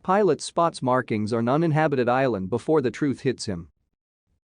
Pilot spots markings on uninhabited island before the truth hits him.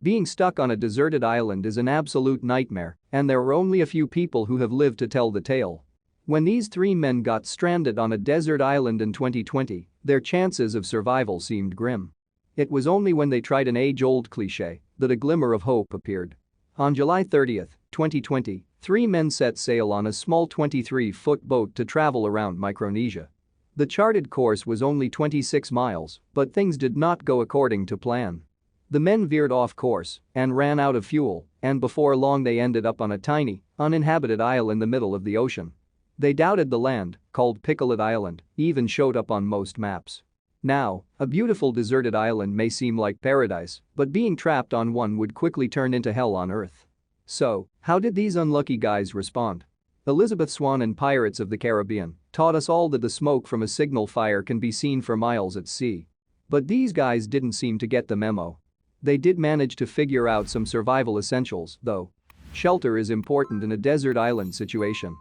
Being stuck on a deserted island is an absolute nightmare, and there are only a few people who have lived to tell the tale. When these three men got stranded on a desert island in 2020, their chances of survival seemed grim. It was only when they tried an age-old cliche that a glimmer of hope appeared. On July 30, 2020, three men set sail on a small 23-foot boat to travel around Micronesia. The charted course was only 26 miles, but things did not go according to plan. The men veered off course and ran out of fuel, and before long they ended up on a tiny, uninhabited isle in the middle of the ocean. They doubted the land, called Picolet Island, even showed up on most maps. Now, a beautiful deserted island may seem like paradise, but being trapped on one would quickly turn into hell on Earth. So, how did these unlucky guys respond? Elizabeth Swann in Pirates of the Caribbean taught us all that the smoke from a signal fire can be seen for miles at sea. But these guys didn't seem to get the memo. They did manage to figure out some survival essentials, though. Shelter is important in a desert island situation.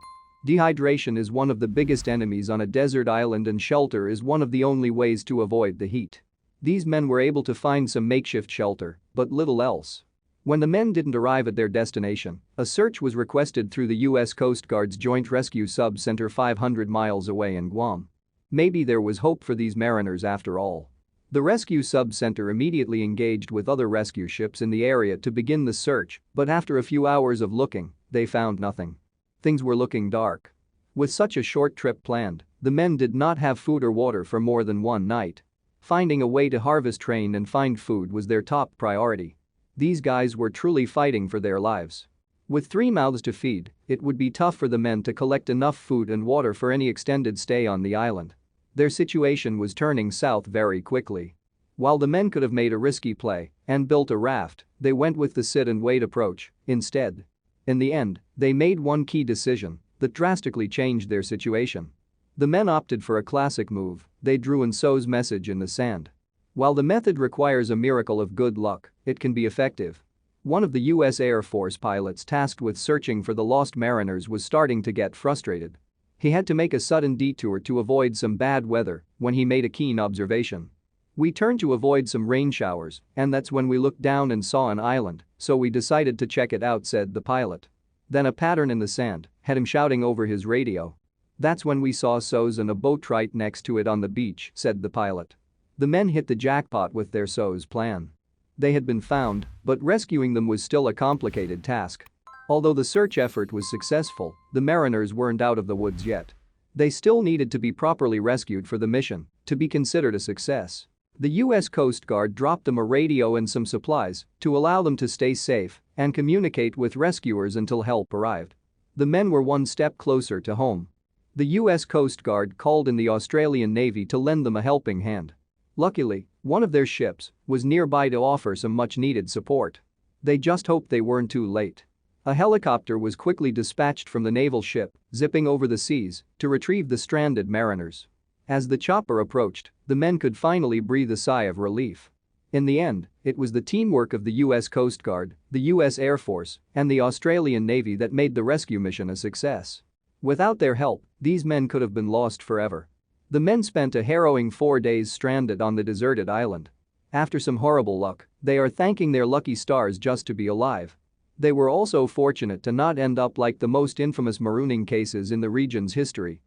Dehydration is one of the biggest enemies on a desert island, and shelter is one of the only ways to avoid the heat. These men were able to find some makeshift shelter, but little else. When the men didn't arrive at their destination, a search was requested through the U.S. Coast Guard's Joint Rescue Sub-Center 500 miles away in Guam. Maybe there was hope for these mariners after all. The Rescue Sub-Center immediately engaged with other rescue ships in the area to begin the search, but after a few hours of looking, they found nothing. Things were looking dark. With such a short trip planned, the men did not have food or water for more than one night. Finding a way to harvest, train, and find food was their top priority. These guys were truly fighting for their lives. With 3 mouths to feed, it would be tough for the men to collect enough food and water for any extended stay on the island. Their situation was turning south very quickly. While the men could have made a risky play and built a raft, they went with the sit-and-wait approach instead. In the end, they made one key decision that drastically changed their situation. The men opted for a classic move. They drew in So's message in the sand. While the method requires a miracle of good luck, it can be effective. One of the U.S. Air Force pilots tasked with searching for the lost mariners was starting to get frustrated. He had to make a sudden detour to avoid some bad weather when he made a keen observation. "We turned to avoid some rain showers, and that's when we looked down and saw an island, so we decided to check it out," said the pilot. Then a pattern in the sand had him shouting over his radio. "That's when we saw So's and a boat right next to it on the beach," said the pilot. The men hit the jackpot with their So's plan. They had been found, but rescuing them was still a complicated task. Although the search effort was successful, the mariners weren't out of the woods yet. They still needed to be properly rescued for the mission to be considered a success. The U.S. Coast Guard dropped them a radio and some supplies to allow them to stay safe and communicate with rescuers until help arrived. The men were one step closer to home. The U.S. Coast Guard called in the Australian Navy to lend them a helping hand. Luckily, one of their ships was nearby to offer some much-needed support. They just hoped they weren't too late. A helicopter was quickly dispatched from the naval ship, zipping over the seas to retrieve the stranded mariners. As the chopper approached, the men could finally breathe a sigh of relief. In the end, it was the teamwork of the U.S. Coast Guard, the U.S. Air Force, and the Australian Navy that made the rescue mission a success. Without their help, these men could have been lost forever. The men spent a harrowing 4 days stranded on the deserted island. After some horrible luck, they are thanking their lucky stars just to be alive. They were also fortunate to not end up like the most infamous marooning cases in the region's history.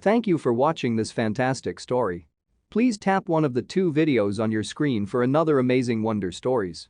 Thank you for watching this fantastic story. Please tap one of the 2 videos on your screen for another amazing wonder stories.